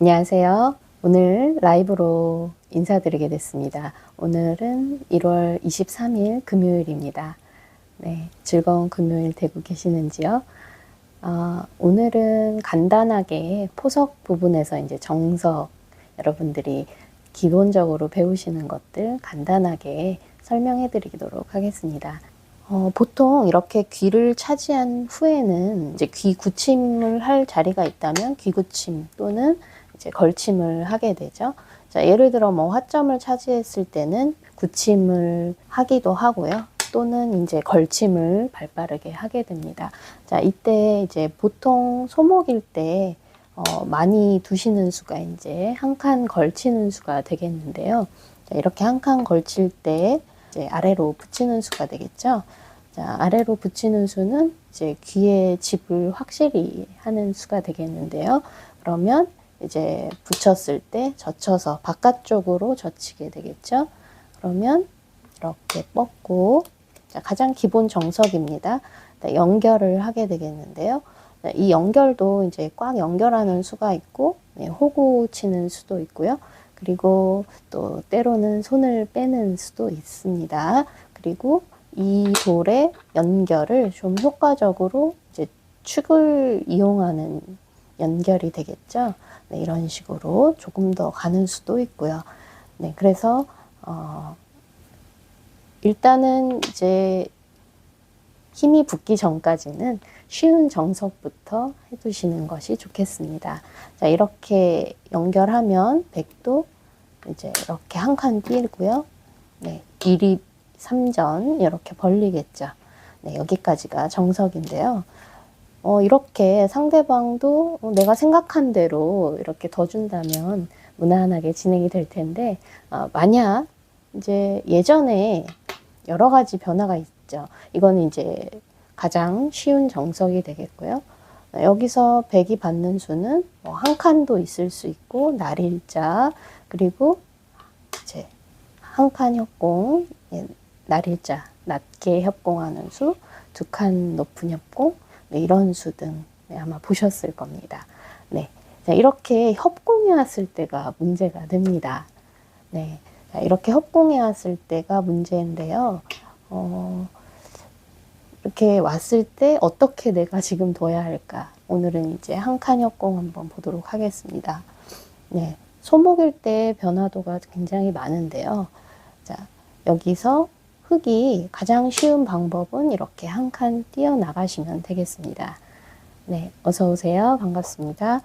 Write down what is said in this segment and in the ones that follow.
안녕하세요. 오늘 라이브로 인사드리게 됐습니다. 오늘은 1월 23일 금요일입니다. 네, 즐거운 금요일 되고 계시는지요? 오늘은 간단하게 포석 부분에서 이제 정석, 여러분들이 기본적으로 배우시는 것들 간단하게 설명해 드리도록 하겠습니다. 보통 이렇게 귀를 차지한 후에는 이제 귀 굳힘을 할 자리가 있다면 귀 굳힘 또는 이제 걸침을 하게 되죠. 자, 예를 들어 뭐 화점을 차지했을 때는 굳힘을 하기도 하고요. 또는 이제 걸침을 발빠르게 하게 됩니다. 자, 이때 이제 보통 소목일 때 많이 두시는 수가 이제 한 칸 걸치는 수가 되겠는데요. 자, 이렇게 한 칸 걸칠 때 이제 아래로 붙이는 수가 되겠죠. 자, 아래로 붙이는 수는 이제 귀에 집을 확실히 하는 수가 되겠는데요. 그러면 이제 붙였을 때 젖혀서 바깥쪽으로 젖히게 되겠죠. 그러면 이렇게 뻗고, 자, 가장 기본 정석입니다. 연결을 하게 되겠는데요. 이 연결도 이제 꽉 연결하는 수가 있고, 호구 치는 수도 있고요. 그리고 또 때로는 손을 빼는 수도 있습니다. 그리고 이 돌의 연결을 좀 효과적으로 이제 축을 이용하는 연결이 되겠죠. 네, 이런 식으로 조금 더 가는 수도 있고요. 네, 그래서 일단은 이제 힘이 붙기 전까지는 쉬운 정석부터 해두시는 것이 좋겠습니다. 자, 이렇게 연결하면 백도 이제 이렇게 한 칸 띄고요. 네, 1입 3전 이렇게 벌리겠죠. 네, 여기까지가 정석인데요. 이렇게 상대방도 내가 생각한 대로 이렇게 더 준다면 무난하게 진행이 될 텐데, 만약 이제 예전에 여러 가지 변화가 있죠. 이거는 이제 가장 쉬운 정석이 되겠고요. 여기서 백이 받는 수는 한 칸도 있을 수 있고, 날일자, 그리고 이제 한 칸 협공, 날일자, 낮게 협공하는 수, 두 칸 높은 협공, 네, 이런 수 등 아마 보셨을 겁니다. 네, 자, 이렇게 협공해 왔을 때가 문제가 됩니다. 네, 자, 이렇게 협공해 왔을 때가 문제인데요. 이렇게 왔을 때 어떻게 내가 지금 둬야 할까? 오늘은 이제 한 칸 협공 한번 보도록 하겠습니다. 네, 소목일 때 변화도가 굉장히 많은데요. 자, 여기서 흙이 가장 쉬운 방법은 이렇게 한 칸 띄어 나가시면 되겠습니다. 네, 어서 오세요. 반갑습니다.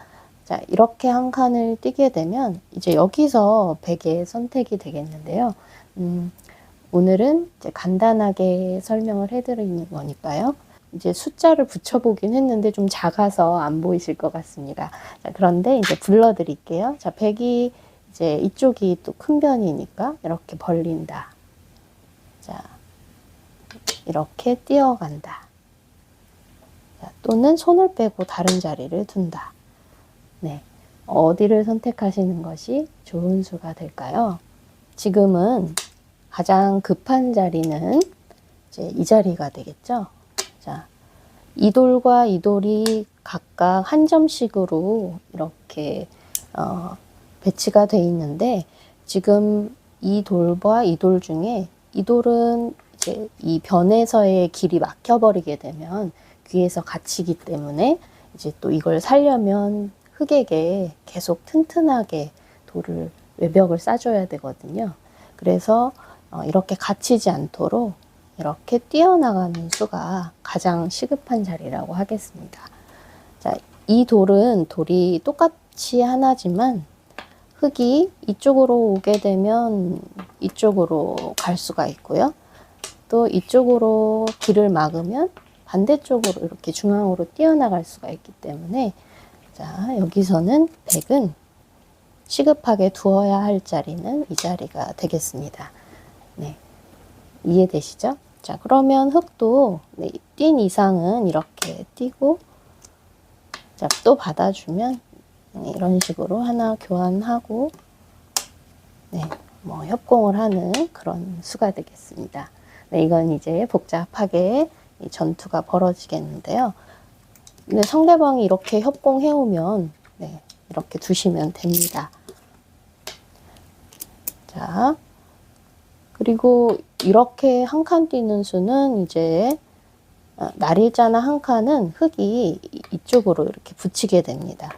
자, 이렇게 한 칸을 띄게 되면 이제 여기서 베개 선택이 되겠는데요. 오늘은 이제 간단하게 설명을 해드리는 거니까요. 이제 숫자를 붙여보긴 했는데 좀 작아서 안 보이실 것 같습니다. 자, 그런데 이제 불러드릴게요. 자, 백이 이제 이쪽이 또 큰 변이니까 이렇게 벌린다. 자, 이렇게 뛰어간다. 자, 또는 손을 빼고 다른 자리를 둔다. 네, 어디를 선택하시는 것이 좋은 수가 될까요? 지금은 가장 급한 자리는 이제 이 자리가 되겠죠. 자, 이 돌과 이 돌이 각각 한 점씩으로 이렇게 배치가 돼 있는데, 지금 이 돌과 이 돌 중에 이 돌은 이제 이 변에서의 길이 막혀버리게 되면 귀에서 갇히기 때문에 이제 또 이걸 살려면 흙에게 계속 튼튼하게 돌을 외벽을 싸줘야 되거든요. 그래서 이렇게 갇히지 않도록 이렇게 뛰어나가는 수가 가장 시급한 자리라고 하겠습니다. 자, 이 돌이 똑같이 하나지만 흙이 이쪽으로 오게 되면 이쪽으로 갈 수가 있고요. 또 이쪽으로 길을 막으면 반대쪽으로 이렇게 중앙으로 뛰어나갈 수가 있기 때문에, 자, 여기서는 백은 시급하게 두어야 할 자리는 이 자리가 되겠습니다. 네, 이해되시죠? 자, 그러면 흙도 네, 띈 이상은 이렇게 띄고, 자, 또 받아주면 네, 이런 식으로 하나 교환하고, 네, 뭐 협공을 하는 그런 수가 되겠습니다. 네, 이건 이제 복잡하게 전투가 벌어지겠는데요. 근데 상대방이 이렇게 협공해 오면 네, 이렇게 두시면 됩니다. 자, 그리고 이렇게 한 칸 띄는 수는 이제 날일자나 한 칸은 흙이 이쪽으로 이렇게 붙이게 됩니다.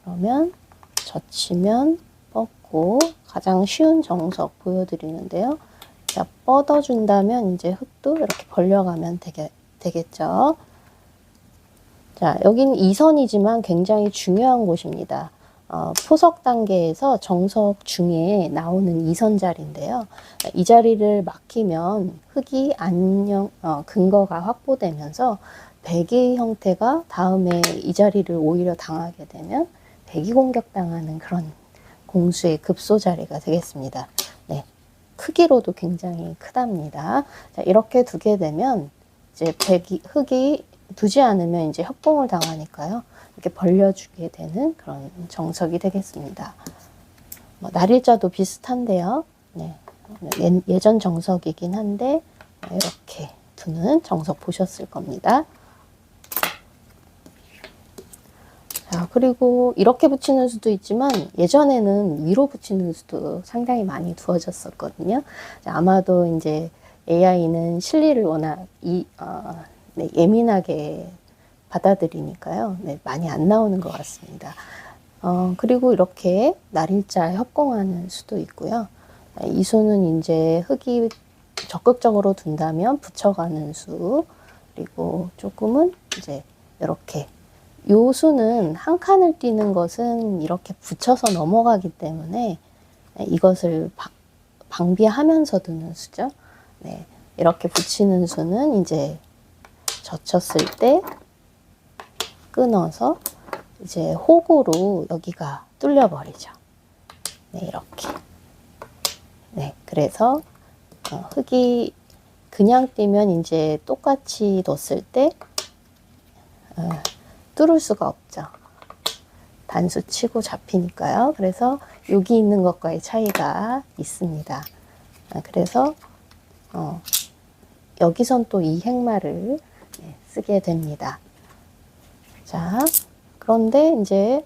그러면 젖히면 뻗고 가장 쉬운 정석 보여드리는데요. 자, 뻗어준다면 이제 흙도 이렇게 벌려가면 되겠죠. 자, 여긴 2선이지만 굉장히 중요한 곳입니다. 포석 단계에서 정석 중에 나오는 2선 자리인데요. 이 자리를 막히면 흙이 근거가 확보되면서 백의 형태가 다음에 이 자리를 오히려 당하게 되면 백이 공격당하는 그런 공수의 급소 자리가 되겠습니다. 네, 크기로도 굉장히 크답니다. 자, 이렇게 두게 되면 이제 흙이 두지 않으면 이제 협공을 당하니까요. 이렇게 벌려주게 되는 그런 정석이 되겠습니다. 날일자도 비슷한데요. 네, 예전 정석이긴 한데 이렇게 두는 정석 보셨을 겁니다. 자, 그리고 이렇게 붙이는 수도 있지만 예전에는 위로 붙이는 수도 상당히 많이 두어졌었거든요. 자, 아마도 이제 AI는 실리를 워낙 네, 예민하게 받아들이니까요. 네, 많이 안 나오는 것 같습니다. 그리고 이렇게 날일자 협공하는 수도 있고요. 이 수는 이제 흙이 적극적으로 둔다면 붙여가는 수, 그리고 조금은 이제 이렇게 요 수는 한 칸을 띄는 것은 이렇게 붙여서 넘어가기 때문에 이것을 방비하면서 두는 수죠. 네, 이렇게 붙이는 수는 이제 젖혔을 때 끊어서 이제 호구로 여기가 뚫려 버리죠. 네, 이렇게. 네, 그래서 흙이 그냥 띄면 이제 똑같이 뒀을 때 뚫을 수가 없죠. 단수 치고 잡히니까요. 그래서 여기 있는 것과의 차이가 있습니다. 그래서 여기선 또 이 행마를 쓰게 됩니다. 자, 그런데 이제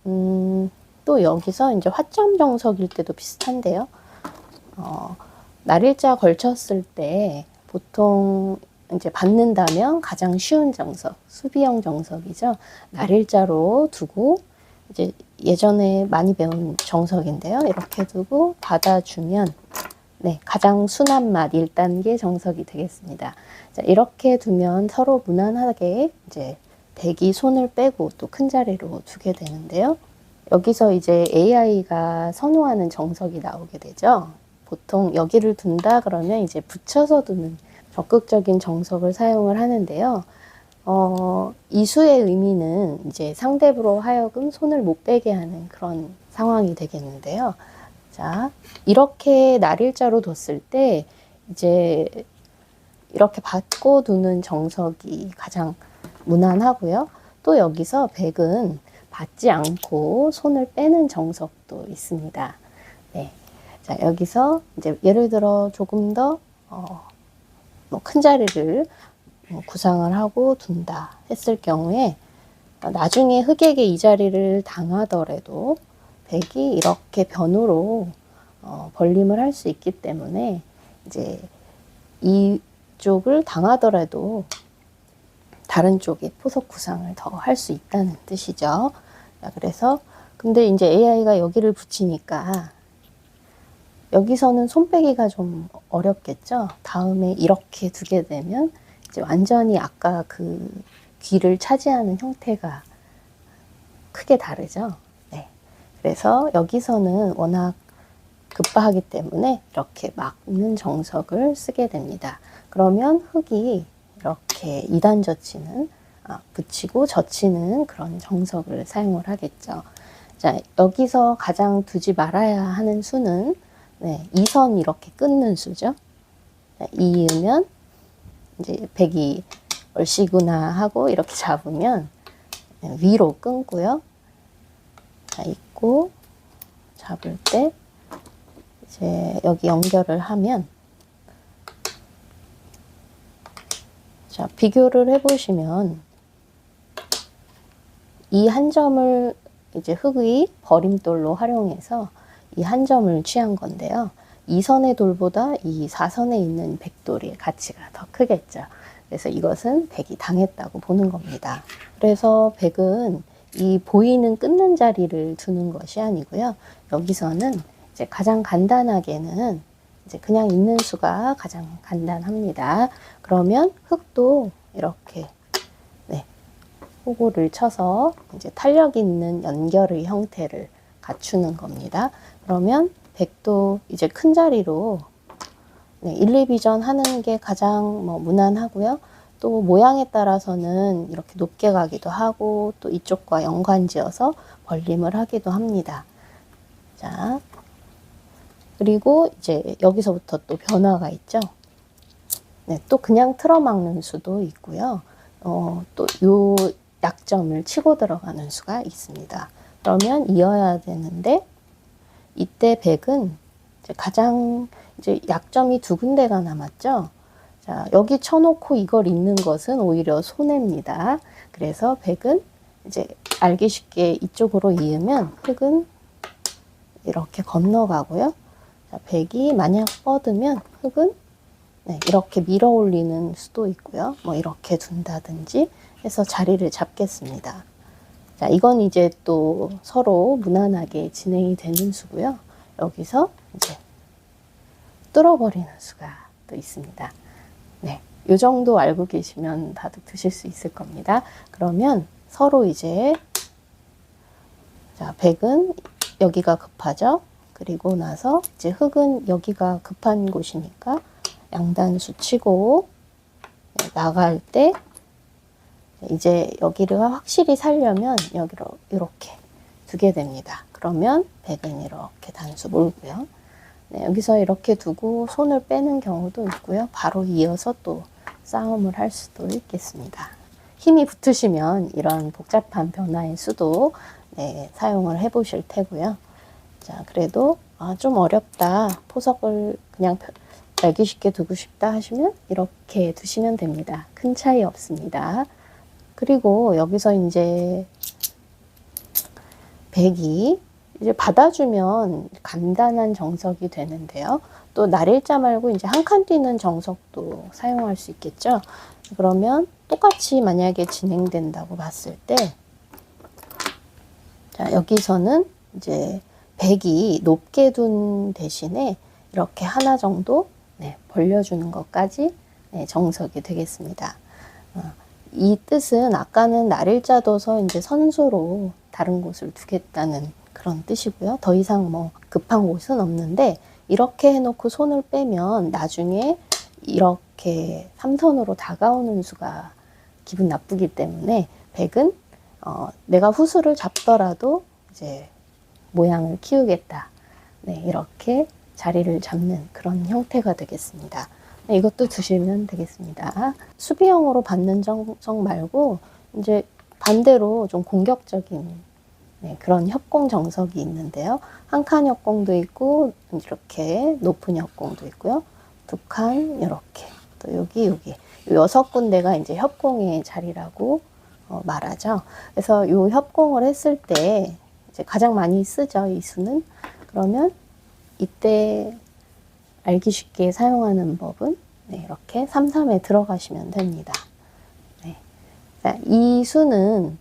또 여기서 이제 화점 정석일 때도 비슷한데요. 날일자 걸쳤을 때 보통 이제 받는다면 가장 쉬운 정석, 수비형 정석이죠. 날일자로 두고 이제 예전에 많이 배운 정석인데요. 이렇게 두고 받아주면 네, 가장 순한 맛 1단계 정석이 되겠습니다. 자, 이렇게 두면 서로 무난하게 이제 백이 손을 빼고 또 큰 자리로 두게 되는데요. 여기서 이제 AI가 선호하는 정석이 나오게 되죠. 보통 여기를 둔다 그러면 이제 붙여서 두는 적극적인 정석을 사용을 하는데요. 이 수의 의미는 이제 상대로 하여금 손을 못 빼게 하는 그런 상황이 되겠는데요. 자, 이렇게 날일자로 뒀을 때 이제 이렇게 받고 두는 정석이 가장 무난하고요. 또 여기서 백은 받지 않고 손을 빼는 정석도 있습니다. 네. 자, 여기서 이제 예를 들어 조금 더 큰 자리를 구상을 하고 둔다 했을 경우에 나중에 흑에게 이 자리를 당하더라도 백이 이렇게 변으로 벌림을 할 수 있기 때문에 이제 이쪽을 당하더라도 다른 쪽에 포석 구상을 더 할 수 있다는 뜻이죠. 그래서 근데 이제 AI가 여기를 붙이니까 여기서는 손 빼기가 좀 어렵겠죠. 다음에 이렇게 두게 되면 이제 완전히 아까 그 귀를 차지하는 형태가 크게 다르죠. 네. 그래서 여기서는 워낙 급박하기 때문에 이렇게 막는 정석을 쓰게 됩니다. 그러면 흙이 이렇게 2단 젖히는 붙이고 젖히는 그런 정석을 사용을 하겠죠. 자, 여기서 가장 두지 말아야 하는 수는 네, 2선 이렇게 끊는 수죠. 이으면 이제 백이 얼씨구나 하고 이렇게 잡으면 위로 끊고요. 자, 있고 잡을 때 이제 여기 연결을 하면 자, 비교를 해보시면 이 한 점을 이제 흙의 버림돌로 활용해서 이 한 점을 취한 건데요. 2선의 돌보다 이 4선에 있는 백돌의 가치가 더 크겠죠. 그래서 이것은 백이 당했다고 보는 겁니다. 그래서 백은 이 보이는 끊는 자리를 두는 것이 아니고요. 여기서는 이제 가장 간단하게는 이제 그냥 있는 수가 가장 간단합니다. 그러면 흙도 이렇게 호구를 쳐서 이제 탄력 있는 연결의 형태를 갖추는 겁니다. 그러면 백도 이제 큰 자리로 1, 2비전 하는 게 가장 무난하고요. 또 모양에 따라서는 이렇게 높게 가기도 하고 또 이쪽과 연관지어서 벌림을 하기도 합니다. 자, 그리고 이제 여기서부터 또 변화가 있죠. 네, 또 그냥 틀어막는 수도 있고요. 또 요 약점을 치고 들어가는 수가 있습니다. 그러면 이어야 되는데 이때 백은 이제 가장 이제 약점이 두 군데가 남았죠. 자, 여기 쳐놓고 이걸 잇는 것은 오히려 손해입니다. 그래서 백은 이제 알기 쉽게 이쪽으로 이으면 흙은 이렇게 건너가고요. 자, 백이 만약 뻗으면 흙은 이렇게 밀어 올리는 수도 있고요. 이렇게 둔다든지 해서 자리를 잡겠습니다. 자, 이건 이제 또 서로 무난하게 진행이 되는 수고요. 여기서 이제 뚫어버리는 수가 또 있습니다. 네, 요 정도 알고 계시면 바둑 두실 수 있을 겁니다. 그러면 서로 이제 자, 백은 여기가 급하죠. 그리고 나서 이제 흙은 여기가 급한 곳이니까 양단수 치고 나갈 때 이제 여기를 확실히 살려면 여기로 이렇게 두게 됩니다. 그러면 백은 이렇게 단수 몰고요. 네, 여기서 이렇게 두고 손을 빼는 경우도 있고요. 바로 이어서 또 싸움을 할 수도 있겠습니다. 힘이 붙으시면 이런 복잡한 변화의 수도 사용을 해 보실 테고요. 자, 그래도 좀 어렵다. 포석을 그냥 알기 쉽게 두고 싶다 하시면 이렇게 두시면 됩니다. 큰 차이 없습니다. 그리고 여기서 이제 백이 이제 받아주면 간단한 정석이 되는데요. 또 날일자 말고 이제 한 칸 뛰는 정석도 사용할 수 있겠죠. 그러면 똑같이 만약에 진행된다고 봤을 때, 자, 여기서는 이제 백이 높게 둔 대신에 이렇게 하나 정도 벌려주는 것까지 정석이 되겠습니다. 이 뜻은 아까는 날일자 둬서 이제 선수로 다른 곳을 두겠다는 그런 뜻이고요. 더 이상 급한 곳은 없는데 이렇게 해놓고 손을 빼면 나중에 이렇게 삼선으로 다가오는 수가 기분 나쁘기 때문에 백은 내가 후수를 잡더라도 이제 모양을 키우겠다. 이렇게 자리를 잡는 그런 형태가 되겠습니다. 이것도 두시면 되겠습니다. 수비형으로 받는 정석 말고 이제 반대로 좀 공격적인 그런 협공 정석이 있는데요. 한 칸 협공도 있고 이렇게 높은 협공도 있고요. 두 칸 이렇게 또 여기 6군데가 이제 협공의 자리라고 말하죠. 그래서 이 협공을 했을 때 이제 가장 많이 쓰죠. 이 수는. 그러면 이때 알기 쉽게 사용하는 법은 이렇게 3-3에 들어가시면 됩니다. 자, 이 수는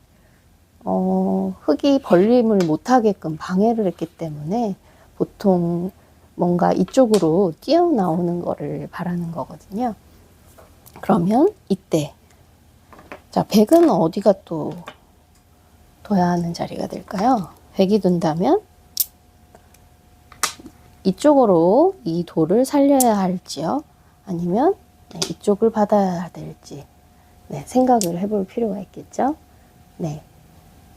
흙이 벌림을 못하게끔 방해를 했기 때문에 보통 뭔가 이쪽으로 뛰어나오는 거를 바라는 거거든요. 그러면 이때 자, 백은 어디가 또 둬야 하는 자리가 될까요? 백이 둔다면 이쪽으로 이 돌을 살려야 할지요? 아니면 이쪽을 받아야 될지 생각을 해볼 필요가 있겠죠?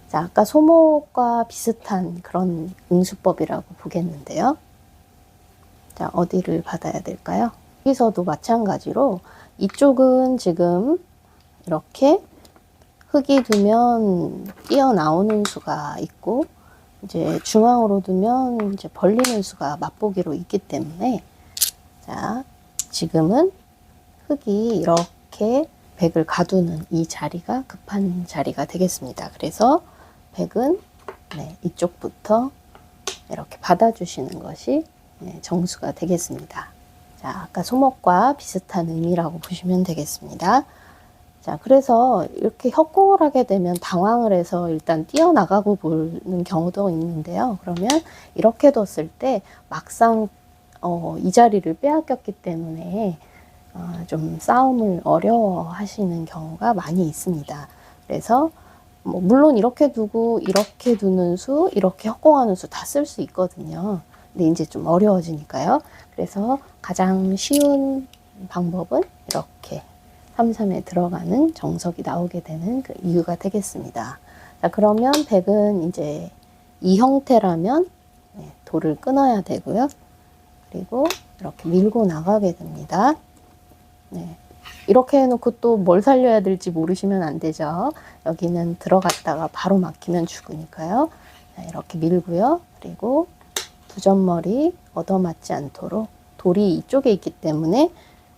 자, 아까 소목과 비슷한 그런 응수법이라고 보겠는데요. 자, 어디를 받아야 될까요? 여기서도 마찬가지로 이쪽은 지금 이렇게 흙이 두면 뛰어나오는 수가 있고 이제 중앙으로 두면 이제 벌리는 수가 맛보기로 있기 때문에 자, 지금은 흙이 이렇게 백을 가두는 이 자리가 급한 자리가 되겠습니다. 그래서 백은 네, 이쪽부터 이렇게 받아주시는 것이 네, 정수가 되겠습니다. 자, 아까 소목과 비슷한 의미라고 보시면 되겠습니다. 자, 그래서 이렇게 협곡을 하게 되면 당황을 해서 일단 뛰어나가고 보는 경우도 있는데요. 그러면 이렇게 뒀을 때 막상 이 자리를 빼앗겼기 때문에 좀 싸움을 어려워하시는 경우가 많이 있습니다. 그래서 뭐 물론 이렇게 두고 이렇게 두는 수, 이렇게 협공하는 수 다 쓸 수 있거든요. 근데 이제 좀 어려워지니까요. 그래서 가장 쉬운 방법은 이렇게 3, 3에 들어가는 정석이 나오게 되는 그 이유가 되겠습니다. 자, 그러면 백은 이제 이 형태라면 돌을 끊어야 되고요. 그리고 이렇게 밀고 나가게 됩니다. 네. 이렇게 해놓고 또 뭘 살려야 될지 모르시면 안 되죠. 여기는 들어갔다가 바로 막히면 죽으니까요. 자, 이렇게 밀고요. 그리고 두점머리 얻어맞지 않도록 돌이 이쪽에 있기 때문에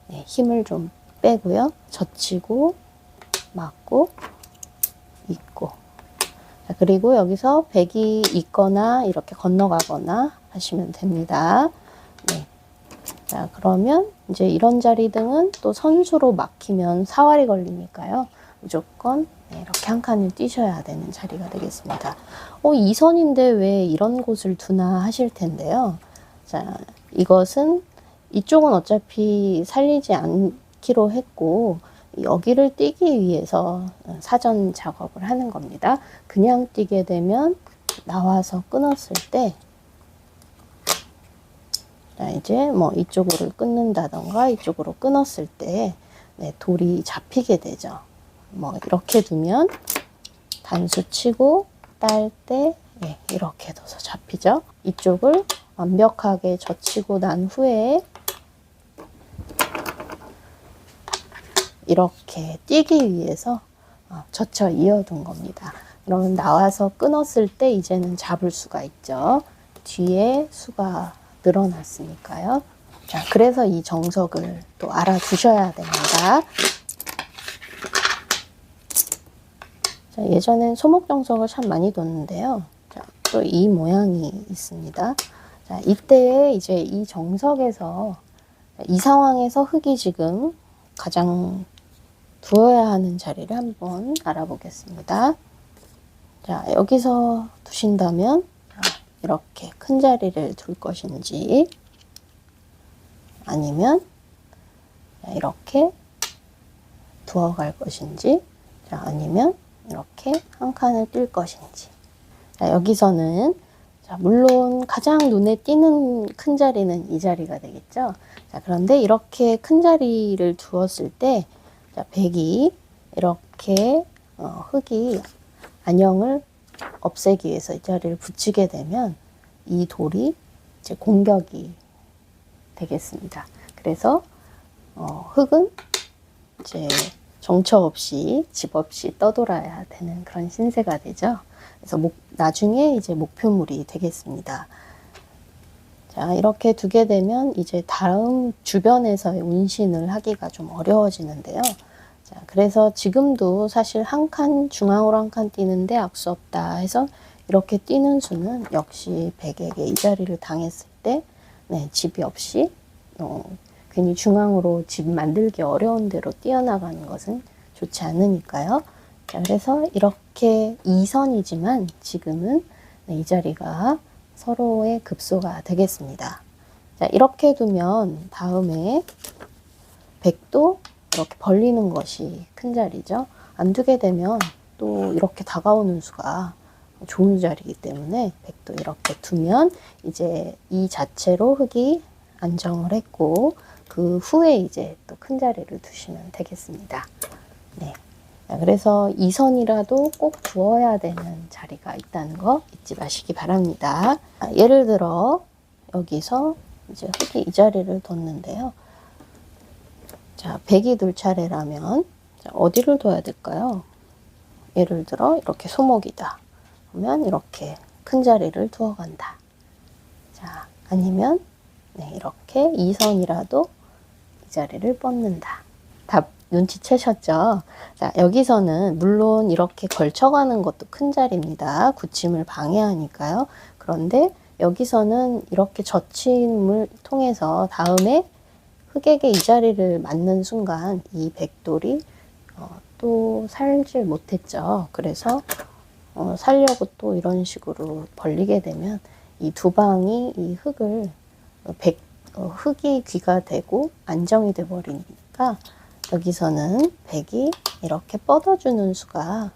힘을 좀 빼고요. 젖히고 막고 있고. 자, 그리고 여기서 백이 있거나 이렇게 건너가거나 하시면 됩니다. 네. 자, 그러면 이제 이런 자리 등은 또 선수로 막히면 사활이 걸리니까요. 무조건 이렇게 한 칸을 뛰셔야 되는 자리가 되겠습니다. 이 선인데 왜 이런 곳을 두나 하실 텐데요. 자, 이것은 이쪽은 어차피 살리지 않기로 했고 여기를 뛰기 위해서 사전 작업을 하는 겁니다. 그냥 뛰게 되면 나와서 끊었을 때 자, 이제 뭐 이쪽으로 끊는다던가 이쪽으로 끊었을 때 돌이 잡히게 되죠. 뭐 이렇게 두면 단수 치고 딸 때 이렇게 둬서 잡히죠. 이쪽을 완벽하게 젖히고 난 후에 이렇게 뛰기 위해서 젖혀 이어둔 겁니다. 그러면 나와서 끊었을 때 이제는 잡을 수가 있죠. 뒤에 수가 늘어났으니까요. 자, 그래서 이 정석을 또 알아두셔야 됩니다. 자, 예전엔 소목정석을 참 많이 뒀는데요. 또 이 모양이 있습니다. 자, 이때 이제 이 정석에서 이 상황에서 흙이 지금 가장 두어야 하는 자리를 한번 알아보겠습니다. 자, 여기서 두신다면 이렇게 큰 자리를 둘 것인지 아니면 이렇게 두어갈 것인지 자, 아니면 이렇게 한 칸을 뛸 것인지 자, 여기서는 자, 물론 가장 눈에 띄는 큰 자리는 이 자리가 되겠죠. 자, 그런데 이렇게 큰 자리를 두었을 때 자, 백이 이렇게 흙이 안형을 없애기 위해서 이 자리를 붙이게 되면 이 돌이 이제 공격이 되겠습니다. 그래서 흙은 이제 정처 없이 집 없이 떠돌아야 되는 그런 신세가 되죠. 그래서 나중에 이제 목표물이 되겠습니다. 자, 이렇게 두게 되면 이제 다음 주변에서의 운신을 하기가 좀 어려워지는데요. 자, 그래서 지금도 사실 한 칸, 중앙으로 한 칸 뛰는데 악수 없다 해서 이렇게 뛰는 수는 역시 백에게 이 자리를 당했을 때 집이 없이 괜히 중앙으로 집 만들기 어려운 데로 뛰어나가는 것은 좋지 않으니까요. 자, 그래서 이렇게 2선이지만 지금은 이 자리가 서로의 급소가 되겠습니다. 자, 이렇게 두면 다음에 백도 이렇게 벌리는 것이 큰 자리죠. 안 두게 되면 또 이렇게 다가오는 수가 좋은 자리이기 때문에 백도 이렇게 두면 이제 이 자체로 흙이 안정을 했고 그 후에 이제 또 큰 자리를 두시면 되겠습니다. 네. 그래서 2선이라도 꼭 두어야 되는 자리가 있다는 거 잊지 마시기 바랍니다. 예를 들어 여기서 이제 흙이 이 자리를 뒀는데요. 자, 백이 둘 차례라면 자, 어디를 둬야 될까요? 예를 들어 이렇게 소목이다. 그러면 이렇게 큰 자리를 두어 간다. 자, 아니면 이렇게 2선이라도 이 자리를 뻗는다. 눈치채셨죠? 자, 여기서는 물론 이렇게 걸쳐가는 것도 큰 자리입니다. 굳힘을 방해하니까요. 그런데 여기서는 이렇게 젖힘을 통해서 다음에 흑에게 이 자리를 맞는 순간 이 백돌이 또 살질 못했죠. 그래서 살려고 또 이런 식으로 벌리게 되면 이 두 방이 이 흑을 흑이 귀가 되고 안정이 돼 버리니까 여기서는 백이 이렇게 뻗어주는 수가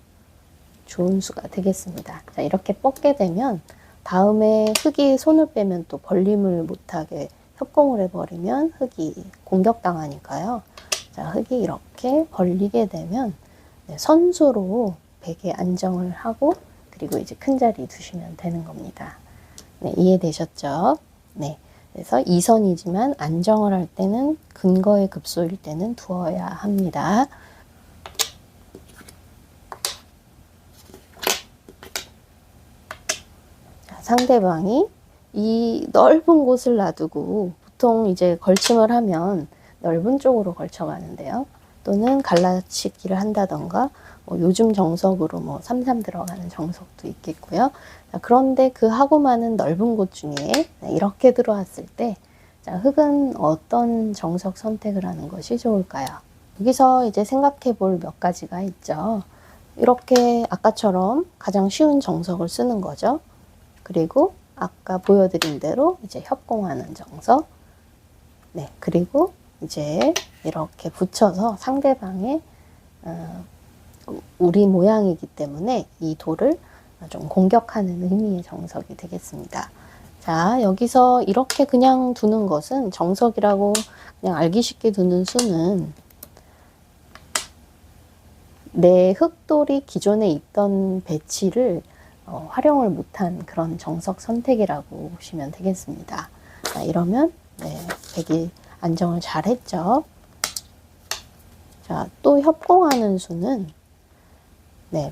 좋은 수가 되겠습니다. 자, 이렇게 뻗게 되면 다음에 흑이 손을 빼면 또 벌림을 못하게 협공을 해버리면 흑이 공격당하니까요. 자, 흑이 이렇게 벌리게 되면 선수로 백의 안정을 하고 그리고 이제 큰 자리 두시면 되는 겁니다. 네, 이해되셨죠? 네. 그래서 2선이지만 안정을 할 때는 근거의 급소일 때는 두어야 합니다. 자, 상대방이 이 넓은 곳을 놔두고 보통 이제 걸침을 하면 넓은 쪽으로 걸쳐가는데요. 또는 갈라치기를 한다던가 요즘 정석으로 3-3 들어가는 정석도 있겠고요. 자, 그런데 그 하고 많은 넓은 곳 중에 이렇게 들어왔을 때 자, 흑은 어떤 정석 선택을 하는 것이 좋을까요? 여기서 이제 생각해 볼 몇 가지가 있죠. 이렇게 아까처럼 가장 쉬운 정석을 쓰는 거죠. 그리고 아까 보여드린 대로 이제 협공하는 정석. 네, 그리고 이제 이렇게 붙여서 상대방의 우리 모양이기 때문에 이 돌을 좀 공격하는 의미의 정석이 되겠습니다. 자, 여기서 이렇게 그냥 두는 것은 정석이라고 그냥 알기 쉽게 두는 수는 내 흑돌이 기존에 있던 배치를 활용을 못한 그런 정석 선택이라고 보시면 되겠습니다. 자, 이러면 백이 안정을 잘 했죠. 자, 또 협공하는 수는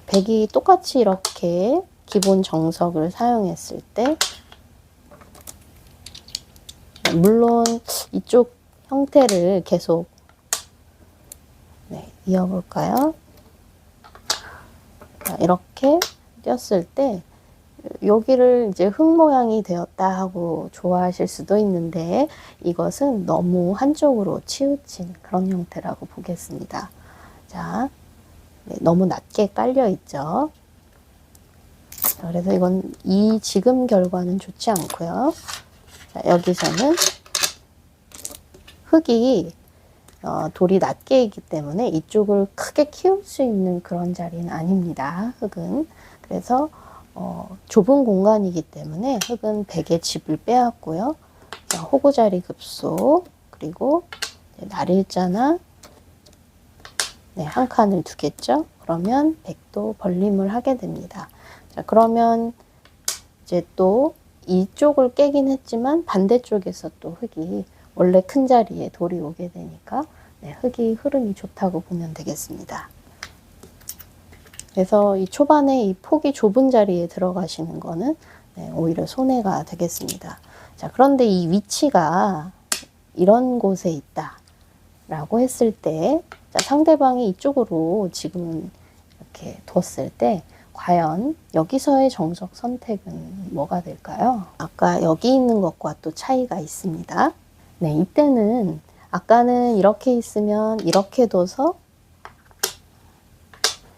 백이 똑같이 이렇게 기본 정석을 사용했을 때 물론 이쪽 형태를 계속 이어볼까요? 자, 이렇게 띄었을 때 여기를 이제 흙 모양이 되었다 하고 좋아하실 수도 있는데 이것은 너무 한쪽으로 치우친 그런 형태라고 보겠습니다. 자, 너무 낮게 깔려 있죠. 자, 그래서 이건 지금 결과는 좋지 않고요. 자, 여기서는 흙이 돌이 낮게 있기 때문에 이쪽을 크게 키울 수 있는 그런 자리는 아닙니다. 흙은. 그래서 좁은 공간이기 때문에 흙은 백의 집을 빼앗고요. 자, 호구자리 급소 그리고 날일자나 한 칸을 두겠죠. 그러면 백도 벌림을 하게 됩니다. 자, 그러면 이제 또 이쪽을 깨긴 했지만 반대쪽에서 또 흙이 원래 큰 자리에 돌이 오게 되니까 흙이 흐름이 좋다고 보면 되겠습니다. 그래서 이 초반에 이 폭이 좁은 자리에 들어가시는 거는 오히려 손해가 되겠습니다. 자, 그런데 이 위치가 이런 곳에 있다 라고 했을 때 자, 상대방이 이쪽으로 지금 이렇게 뒀을 때 과연 여기서의 정석 선택은 뭐가 될까요? 아까 여기 있는 것과 또 차이가 있습니다. 네, 이때는 아까는 이렇게 있으면 이렇게 둬서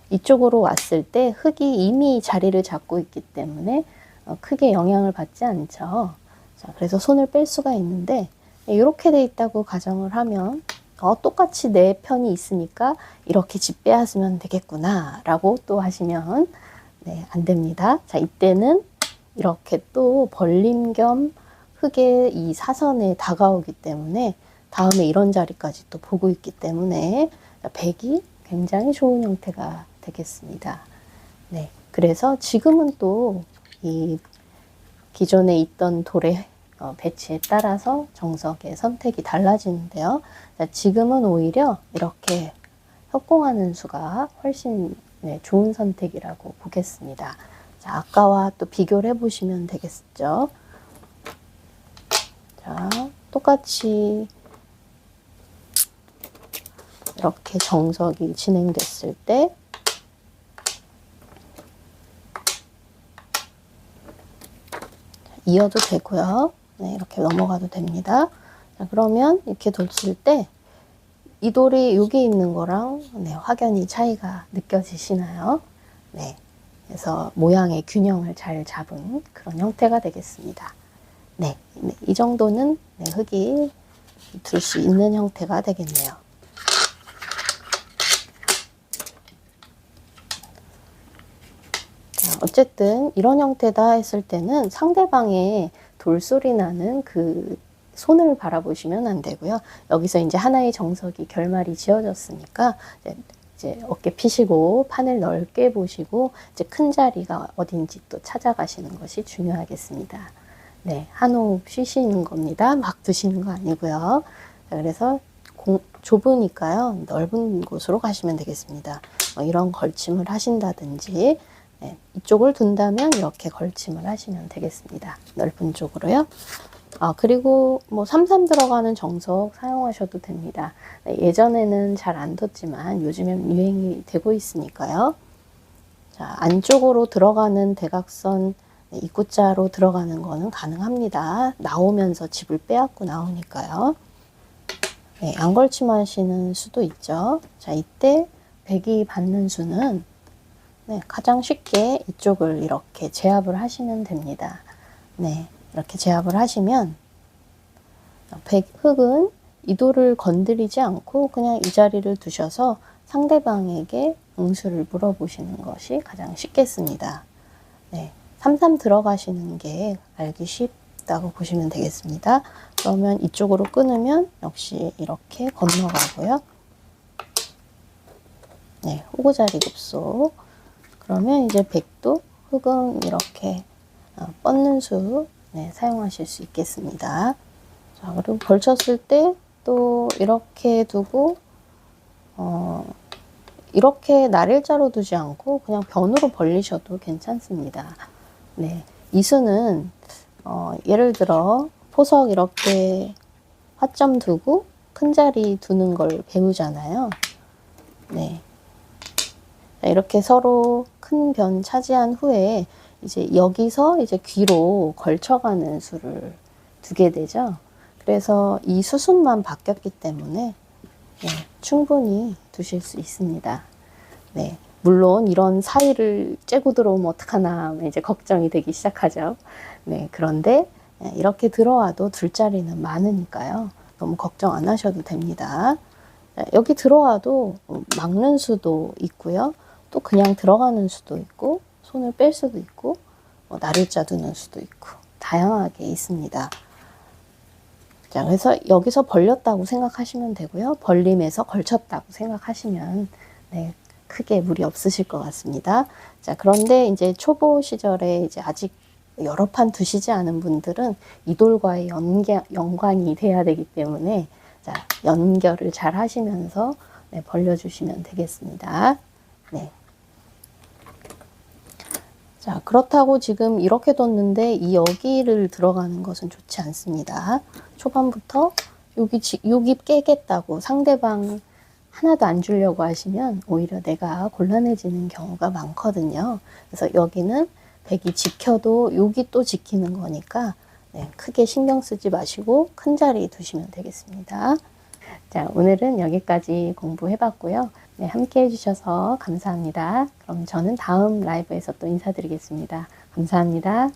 이쪽으로 왔을 때 흙이 이미 자리를 잡고 있기 때문에 크게 영향을 받지 않죠. 자, 그래서 손을 뺄 수가 있는데 이렇게 돼 있다고 가정을 하면 똑같이 내 편이 있으니까 이렇게 집 빼앗으면 되겠구나 라고 또 하시면 안 됩니다. 자, 이때는 이렇게 또 벌림 겸 흙의 이 사선에 다가오기 때문에 다음에 이런 자리까지 또 보고 있기 때문에 백이 굉장히 좋은 형태가 되겠습니다. 네, 그래서 지금은 또 이 기존에 있던 돌의 배치에 따라서 정석의 선택이 달라지는데요. 자, 지금은 오히려 이렇게 협공하는 수가 훨씬 좋은 선택이라고 보겠습니다. 자, 아까와 또 비교를 해보시면 되겠죠. 자, 똑같이 이렇게 정석이 진행됐을 때 이어도 되고요. 네, 이렇게 넘어가도 됩니다. 자, 그러면 이렇게 뒀을 때 이 돌이 여기 있는 거랑 네, 확연히 차이가 느껴지시나요? 네, 그래서 모양의 균형을 잘 잡은 그런 형태가 되겠습니다. 네, 네, 이 정도는 네, 흙이 둘 수 있는 형태가 되겠네요. 자, 어쨌든 이런 형태다 했을 때는 상대방의 돌소리 나는 그 손을 바라보시면 안 되고요. 여기서 이제 하나의 정석이 결말이 지어졌으니까 이제 어깨 피시고 판을 넓게 보시고 이제 큰 자리가 어딘지 또 찾아가시는 것이 중요하겠습니다. 네, 한 호흡 쉬시는 겁니다. 막 드시는 거 아니고요. 자, 그래서 좁으니까요. 넓은 곳으로 가시면 되겠습니다. 이런 걸침을 하신다든지 네, 이쪽을 둔다면 이렇게 걸침을 하시면 되겠습니다. 넓은 쪽으로요. 그리고 뭐 33 들어가는 정석 사용하셔도 됩니다. 네, 예전에는 잘 안 뒀지만 요즘엔 유행이 되고 있으니까요. 자, 안쪽으로 들어가는 대각선 네, 입구자로 들어가는 거는 가능합니다. 나오면서 집을 빼앗고 나오니까요. 네, 안걸침하시는 수도 있죠. 자, 이때 백이 받는 수는 네, 가장 쉽게 이쪽을 이렇게 제압을 하시면 됩니다. 네, 이렇게 제압을 하시면 흙은 이 돌을 건드리지 않고 그냥 이 자리를 두셔서 상대방에게 응수를 물어보시는 것이 가장 쉽겠습니다. 네, 33 들어가시는 게 알기 쉽다고 보시면 되겠습니다. 그러면 이쪽으로 끊으면 역시 이렇게 건너가고요. 네, 호구자리 급소. 그러면 이제 백도 흙은 이렇게 뻗는 수 네, 사용하실 수 있겠습니다. 자, 그리고 걸쳤을 때 또 이렇게 두고 이렇게 날일자로 두지 않고 그냥 변으로 벌리셔도 괜찮습니다. 네, 이 수는 예를 들어 포석 이렇게 화점 두고 큰 자리 두는 걸 배우잖아요. 네, 이렇게 서로 큰 변 차지한 후에 이제 여기서 이제 귀로 걸쳐가는 수를 두게 되죠. 그래서 이 수순만 바뀌었기 때문에 네, 충분히 두실 수 있습니다. 네, 물론 이런 사이를 째고 들어오면 어떡하나 이제 걱정이 되기 시작하죠. 네, 그런데 이렇게 들어와도 둘 자리는 많으니까요. 너무 걱정 안 하셔도 됩니다. 여기 들어와도 막는 수도 있고요. 또 그냥 들어가는 수도 있고 손을 뺄 수도 있고 날일자 두는 수도 있고 다양하게 있습니다. 자, 그래서 여기서 벌렸다고 생각하시면 되고요. 벌림에서 걸쳤다고 생각하시면 네, 크게 무리 없으실 것 같습니다. 자, 그런데 이제 초보 시절에 이제 아직 여러 판 두시지 않은 분들은 이 돌과의 연관이 돼야 되기 때문에 자, 연결을 잘 하시면서 네, 벌려주시면 되겠습니다. 네. 자, 그렇다고 지금 이렇게 뒀는데 이 여기를 들어가는 것은 좋지 않습니다. 초반부터 여기 깨겠다고 상대방 하나도 안 주려고 하시면 오히려 내가 곤란해지는 경우가 많거든요. 그래서 여기는 백이 지켜도 여기 또 지키는 거니까 네, 크게 신경 쓰지 마시고 큰 자리 두시면 되겠습니다. 자, 오늘은 여기까지 공부해봤고요. 네, 함께 해주셔서 감사합니다. 그럼 저는 다음 라이브에서 또 인사드리겠습니다. 감사합니다.